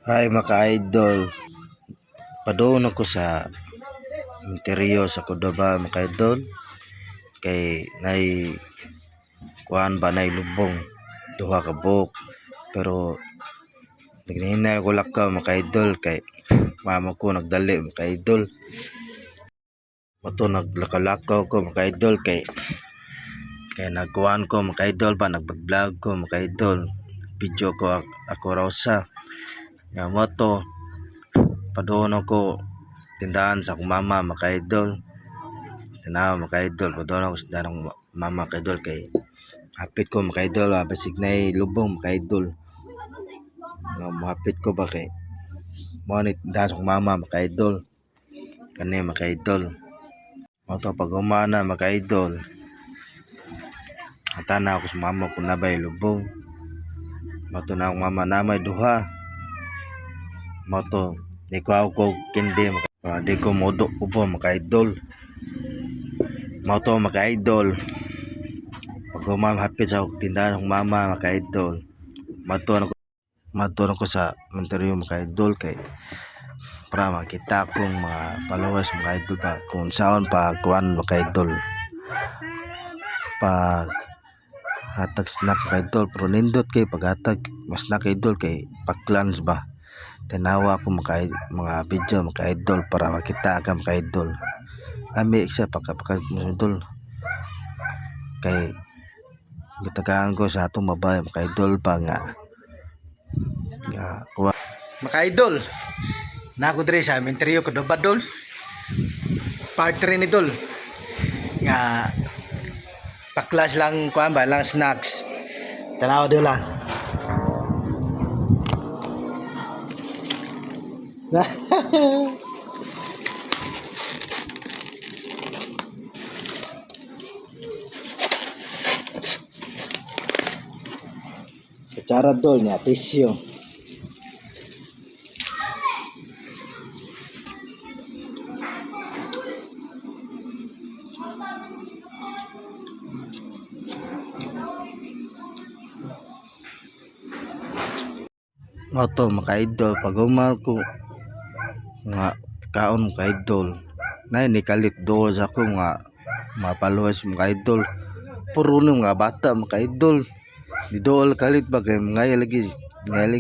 Hi mga idol, padoon ako sa interior sa Cordova mga idol. Kay nay kuan ba nay lubong duha ka buok, pero naghinay ko lakaw mga idol kay mama ko nagdali mga idol. Mato naglakalakaw ko mga idol kay nagkuan ko mga idol ba, nagbablog ko mga idol, video ko ako raw sa nga moto padoon ako tindahan sa akong mama mga idol. Tanaw mga idol, padoon ako sa tindahan ng mama mga idol kay hapit ko mga idol, basig na lubong mga idol. Mahapit ko ba kay mo ni tindahan sa akong mama mga idol. Kani mga idol, moto pag umana mga idol, tanaw ako sa mama kung nabay lubong. Moto na akong mama namay duha. Moto di ko ako kindi para di ko modo ubo mga idol. Moto mga idol, pag hapit sa tindahan ng mama mga idol, matuon ako sa interior mga idol kay para makita kong mga followers mga idol pa kung saan pa kuan mga idol pag hatag snack mga idol. Pero nindot kay paghatag mas snack idol kay paklans ba, tanawa ko mga video mga idol para makita ka mga idol. Ami siya pagka idol kay gitagaan ko sa atong babae mga idol pa nga mga idol na ako diri sa interior ko do badol part 3 ni dol nga paklas lang kuan ba lang snacks, tanaw do lang. Cara dol niya tisyo. Moto mga idol, pag umar ko nga kaon mga idol, na ni kalit do sa ako nga mapaluwas mga idol. Puro mga bata mga idol. Di dool kalit ba kay ngayalig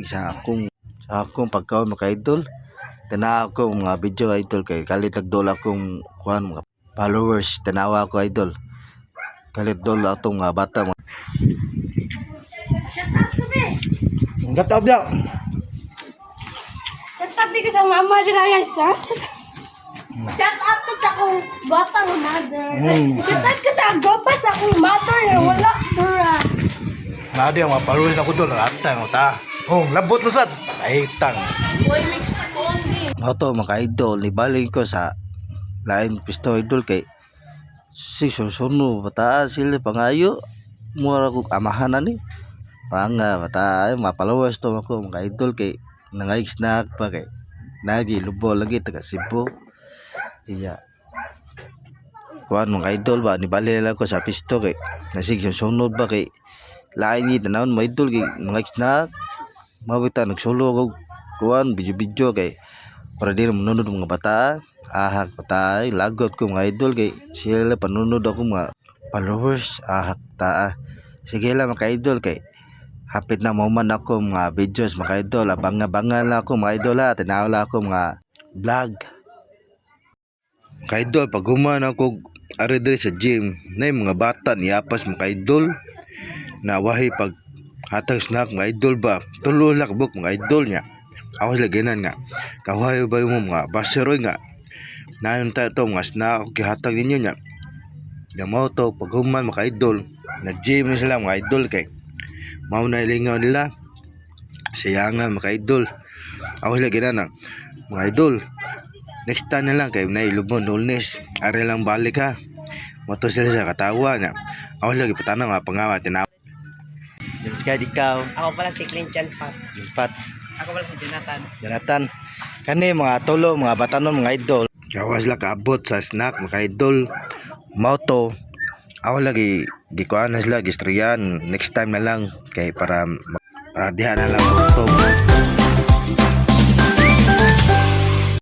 sa akong pagkaon mga idol. Tanawa ko mga video idol kay kalit dol akong kuan mga followers. Tanawa ko idol, kalit dol atong mga bata mga. Shut up daw. Shut up ka sa mama dira guys ha. Shut up ka sa akong batang mother. Shut up ka sa gopa sa akong mother na wala dura. Nadi ang mga followers ako dol, atang ta. Oh, labot na sad. Aitang. Boy mix pa ko ni. Moto mga idol, nibaling ko sa lain pisto idol kay si susuno bata sila pangayo mura ko amahan ani. Panga bata mga followers to ako mga idol kay nangay snack pa kay nagi lubo lagi taga Cebu. Iya. Kuan mga idol ba nibali lang ko sa pisto kay nasig sunod ba kay lain ni tanawon mga idol kay mga snack mabita nagsulo ko kuan video kay para di manunod mga bata. Ahak patay lagot ko mga idol kay sila panunod ako mga followers. Ahak ta. Sige lang mga idol kay hapit na moment ako mga videos mga idol. Abang-abangan lang ako mga idol ha. Tanaw lang ako mga vlog mga idol. Pag human ako ari diri sa gym na mga bata niapas mga idol na wahi pag hatag snack mga idol ba tulo lakbok mga idol nya. Awas laginan nga kawayo ba yung mga baseroy nga nayon ta to mga snack gihatag ninyo nya. Damo to pag human mga idol nag-gym na sila mga idol kay mao na ilingaw nila sayangan mga idol. Awas laginan na mga idol, next time na lang kay nailubon Lunes ari lang balik ha. Moto sila sa katawa nya. Awas lagi patanaw nga pangawa tinaw. Yes, kaya ikaw. Ako pala si Clinton Pat. Pat. Ako pala si Jonathan. Kani mga tulo mga batanon mga idol. Kawas la kaabot sa snack mga idol. Moto. Awas lagi gikuan na sila gistoryan. Next time na lang kay para diha na lang.